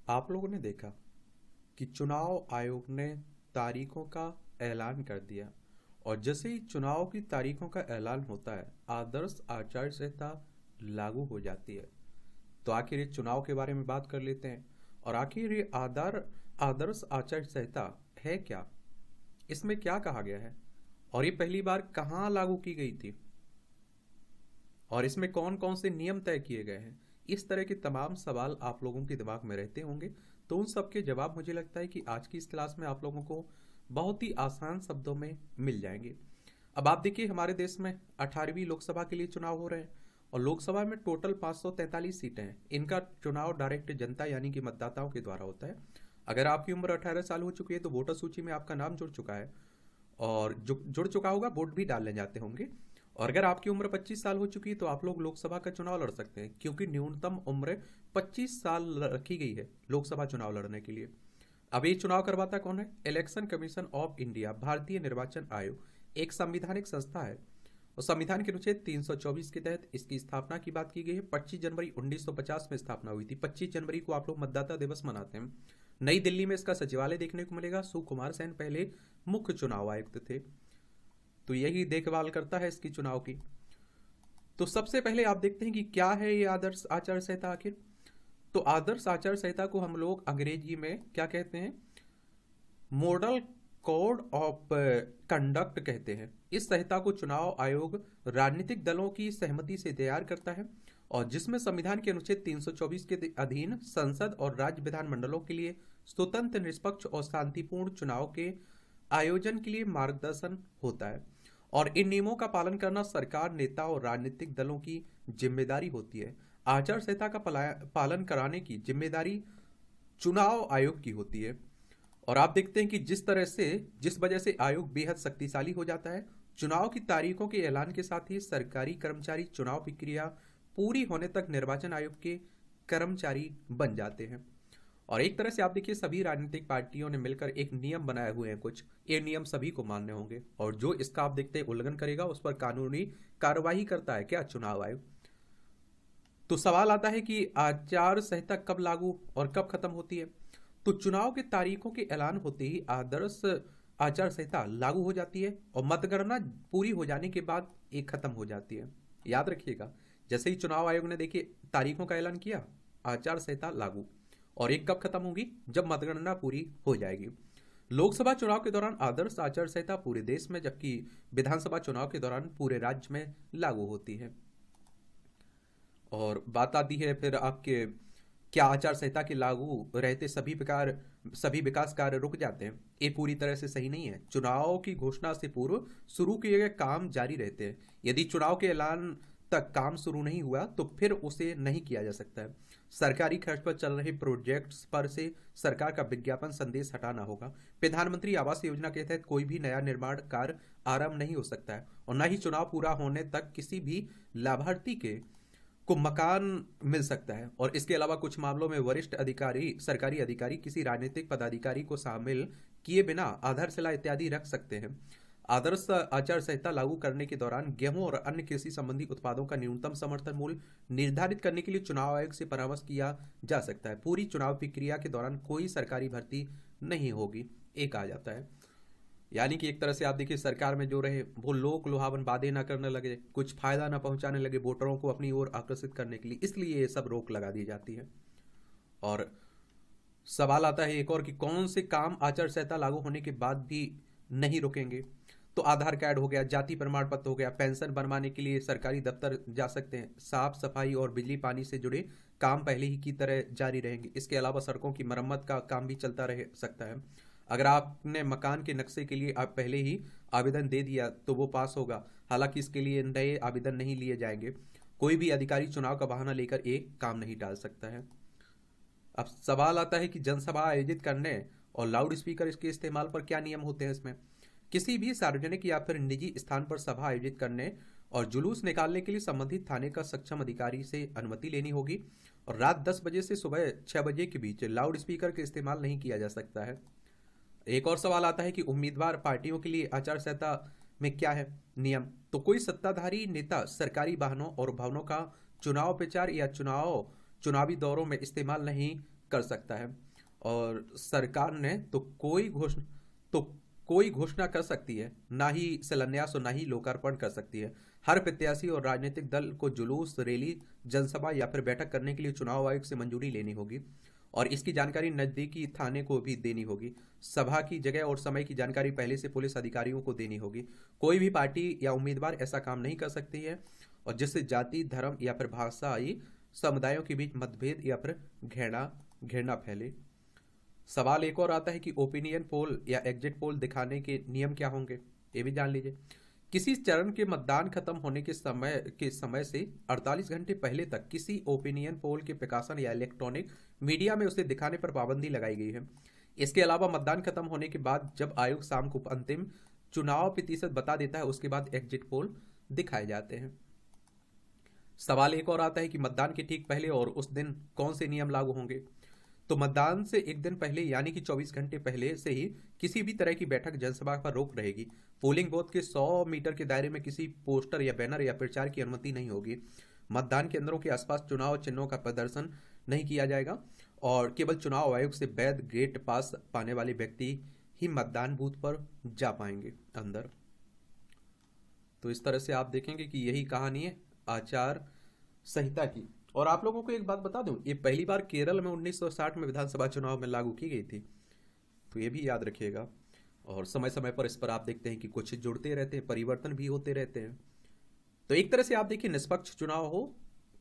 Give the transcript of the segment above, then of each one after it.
आप लोगों ने देखा कि चुनाव आयोग ने तारीखों का ऐलान कर दिया और जैसे ही चुनाव की तारीखों का ऐलान होता है आदर्श आचार संहिता लागू हो जाती है। तो आखिर ये चुनाव के बारे में बात कर लेते हैं। और आखिर ये आदर्श आचार संहिता है क्या, इसमें क्या कहा गया है और ये पहली बार कहाँ लागू की गई थी और इसमें कौन कौन से नियम तय किए गए हैं। इस तरह के तमाम सवाल आप लोगों के दिमाग में रहते होंगे। तो उन सब के जवाब मुझे लगता है कि आज की इस क्लास में आप लोगों को बहुत ही आसान शब्दों में मिल जाएंगे। अब आप देखिए, हमारे देश में 18वीं लोकसभा के लिए चुनाव हो रहे हैं और लोकसभा में टोटल 543 सीटें हैं। इनका चुनाव डायरेक्ट जनता यानी कि मतदाताओं के द्वारा होता है। अगर आपकी उम्र 18 साल हो चुकी है तो वोटर सूची में आपका नाम जुड़ चुका है और जुड़ चुका होगा, वोट भी डालने जाते होंगे। और अगर आपकी उम्र 25 साल हो चुकी है तो आप लोग लोकसभा का चुनाव लड़ सकते हैं, क्योंकि न्यूनतम उम्र 25 साल रखी गई है लोकसभा चुनाव लड़ने के लिए। अब ये चुनाव करवाता कौन है? इलेक्शन कमीशन ऑफ इंडिया, भारतीय निर्वाचन आयोग, एक संवैधानिक संस्था है और संविधान के अनुच्छेद 324 के तहत इसकी स्थापना की बात की गई है। 25 जनवरी 1950 में स्थापना हुई थी। 25 जनवरी को आप लोग मतदाता दिवस मनाते हैं। नई दिल्ली में इसका सचिवालय देखने को मिलेगा। सुकुमार सेन पहले मुख्य चुनाव आयुक्त थे, तो यही देखभाल करता है इसकी चुनाव की। तो सबसे पहले आप देखते हैं कि क्या है ये आदर्श आचार संहिता आखिर। तो आदर्श आचार संहिता को हम लोग अंग्रेजी में क्या कहते हैं? मॉडल कोड ऑफ कंडक्ट कहते हैं। इस संहिता को चुनाव आयोग राजनीतिक दलों की सहमति से तैयार करता है और जिसमें संविधान के अनुच्छेद 324 के अधीन संसद और राज्य विधानमंडलों के लिए स्वतंत्र, निष्पक्ष और शांतिपूर्ण चुनाव के आयोजन के लिए मार्गदर्शन होता है। और इन नियमों का पालन करना सरकार, नेता और राजनीतिक दलों की जिम्मेदारी होती है। आचार संहिता का पालन कराने की जिम्मेदारी चुनाव आयोग की होती है। और आप देखते हैं कि जिस वजह से आयोग बेहद शक्तिशाली हो जाता है, चुनाव की तारीखों के ऐलान के साथ ही सरकारी कर्मचारी चुनाव प्रक्रिया पूरी होने तक निर्वाचन आयोग के कर्मचारी बन जाते हैं। और एक तरह से आप देखिए, सभी राजनीतिक पार्टियों ने मिलकर एक नियम बनाए हुए हैं कुछ। ये नियम सभी को मानने होंगे और जो इसका आप देखते हैं उल्लंघन करेगा उस पर कानूनी कार्यवाही करता है क्या? चुनाव आयोग। तो सवाल आता है कि आचार संहिता कब लागू और कब खत्म होती है। तो चुनाव की तारीखों के ऐलान होते ही आदर्श आचार संहिता लागू हो जाती है और मतगणना पूरी हो जाने के बाद एक खत्म हो जाती है। याद रखिएगा, जैसे ही चुनाव आयोग ने देखिए तारीखों का ऐलान किया, आचार संहिता लागू। और एक कब खत्म होगी? जब मतगणना पूरी हो जाएगी। लोकसभा चुनाव के दौरान आदर्श आचार संहिता पूरे देश में, जबकि विधानसभा चुनाव के दौरान पूरे राज्य में लागू होती है। और बात आती है फिर आपके, क्या आचार संहिता के लागू रहते सभी विकास कार्य रुक जाते हैं? ये पूरी तरह से सही नहीं है। चुनाव की घोषणा से पूर्व शुरू किए गए काम जारी रहते हैं। यदि चुनाव के ऐलान तक काम शुरू नहीं हुआ तो फिर उसे नहीं किया जा सकता है। सरकारी खर्च पर चल रहे प्रोजेक्ट्स पर से सरकार का विज्ञापन संदेश हटाना होगा। प्रधानमंत्री आवास योजना के तहत कोई भी नया निर्माण कार्य आरंभ नहीं हो सकता है और न ही चुनाव पूरा होने तक किसी भी लाभार्थी को मकान मिल सकता है। और इसके अलावा कुछ मामलों में वरिष्ठ अधिकारी, सरकारी अधिकारी किसी राजनीतिक पदाधिकारी को शामिल किए बिना आधारशिला इत्यादि रख सकते हैं। आदर्श आचार संहिता लागू करने के दौरान गेहूं और अन्य कृषि संबंधी उत्पादों का न्यूनतम समर्थन मूल्य निर्धारित करने के लिए चुनाव आयोग से परामर्श किया जा सकता है। पूरी चुनाव प्रक्रिया के दौरान कोई सरकारी भर्ती नहीं होगी, ये कहा जाता है। यानी कि एक तरह से आप देखिए, सरकार में जो रहे वो लोक लुभावन बातें ना करने लगे, कुछ फायदा ना पहुंचाने लगे वोटरों को अपनी ओर आकर्षित करने के लिए, इसलिए ये सब रोक लगा दी जाती है। और सवाल आता है एक और कि कौन से काम आचार संहिता लागू होने के बाद भी नहीं रुकेंगे। तो आधार कार्ड हो गया, जाति प्रमाण पत्र हो गया, पेंशन बनवाने के लिए सरकारी दफ्तर जा सकते हैं, साफ सफाई और बिजली पानी से जुड़े काम पहले ही की तरह जारी रहेंगे। इसके अलावा सड़कों की मरम्मत का काम भी चलता रह सकता है। अगर आपने मकान के नक्शे के लिए आप पहले ही आवेदन दे दिया तो वो पास होगा, हालांकि इसके लिए नए आवेदन नहीं लिए जाएंगे। कोई भी अधिकारी चुनाव का बहाना लेकर एक काम नहीं डाल सकता है। अब सवाल आता है कि जनसभा आयोजित करने और लाउड स्पीकर इसके इस्तेमाल पर क्या नियम होते हैं इसमें। किसी भी सार्वजनिक या फिर निजी स्थान पर सभा आयोजित करने और जुलूस निकालने के लिए संबंधित थाने का सक्षम अधिकारी से अनुमति लेनी होगी और रात 10 बजे से सुबह 6 बजे के बीच लाउड स्पीकर का इस्तेमाल नहीं किया जा सकता है। एक और सवाल आता है कि उम्मीदवार पार्टियों के लिए आचार संहिता में क्या है नियम। तो कोई सत्ताधारी नेता सरकारी वाहनों और भवनों का चुनाव प्रचार या चुनावी दौरों में इस्तेमाल नहीं कर सकता है। और सरकार ने तो कोई घोषणा कर सकती है, ना ही शिलान्यास और ना ही लोकार्पण कर सकती है। हर प्रत्याशी और राजनीतिक दल को जुलूस, रैली, जनसभा या फिर बैठक करने के लिए चुनाव आयोग से मंजूरी लेनी होगी और इसकी जानकारी नजदीकी थाने को भी देनी होगी। सभा की जगह और समय की जानकारी पहले से पुलिस अधिकारियों को देनी होगी। कोई भी पार्टी या उम्मीदवार ऐसा काम नहीं कर सकती है और जिससे जाति, धर्म या फिर भाषाई समुदायों के बीच मतभेद या फिर घृणा घृणा फैले। सवाल एक और आता है कि ओपिनियन पोल या एग्जिट पोल दिखाने के नियम क्या होंगे, ये भी जान लीजिए। किसी चरण के मतदान खत्म होने के समय से 48 घंटे पहले तक किसी ओपिनियन पोल के प्रकाशन या इलेक्ट्रॉनिक मीडिया में उसे दिखाने पर पाबंदी लगाई गई है। इसके अलावा मतदान खत्म होने के बाद जब आयोग शाम को अंतिम चुनाव प्रतिशत बता देता है, उसके बाद एग्जिट पोल दिखाए जाते हैं। सवाल एक और आता है कि मतदान के ठीक पहले और उस दिन कौन से नियम लागू होंगे। तो मतदान से एक दिन पहले यानी कि 24 घंटे पहले से ही किसी भी तरह की बैठक, जनसभा पर रोक रहेगी। पोलिंग बूथ के 100 मीटर के दायरे में किसी पोस्टर या बैनर या प्रचार की अनुमति नहीं होगी। मतदान केंद्रों के आसपास चुनाव चिन्हों का प्रदर्शन नहीं किया जाएगा और केवल चुनाव आयोग से वैध गेट पास पाने वाले व्यक्ति ही मतदान बूथ पर जा पाएंगे अंदर। तो इस तरह से आप देखेंगे कि यही कहानी है आचार संहिता की। और आप लोगों को एक बात बता दूं, ये पहली बार केरल में 1960 में विधानसभा चुनाव में लागू की गई थी, तो ये भी याद रखिएगा। और समय समय पर इस पर आप देखते हैं कि कुछ जुड़ते रहते हैं, परिवर्तन भी होते रहते हैं। तो एक तरह से आप देखिए निष्पक्ष चुनाव हो,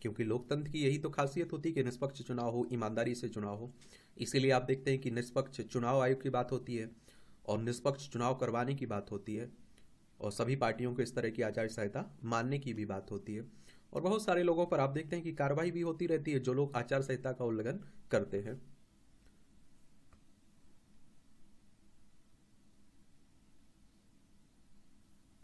क्योंकि लोकतंत्र की यही तो खासियत होती है कि निष्पक्ष चुनाव हो, ईमानदारी से चुनाव हो। इसीलिए आप देखते हैं कि निष्पक्ष चुनाव आयोग की बात होती है और निष्पक्ष चुनाव करवाने की बात होती है और सभी पार्टियों को इस तरह की आचार संहिता मानने की भी बात होती है। और बहुत सारे लोगों पर आप देखते हैं कि कार्रवाई भी होती रहती है जो लोग आचार संहिता का उल्लंघन करते हैं।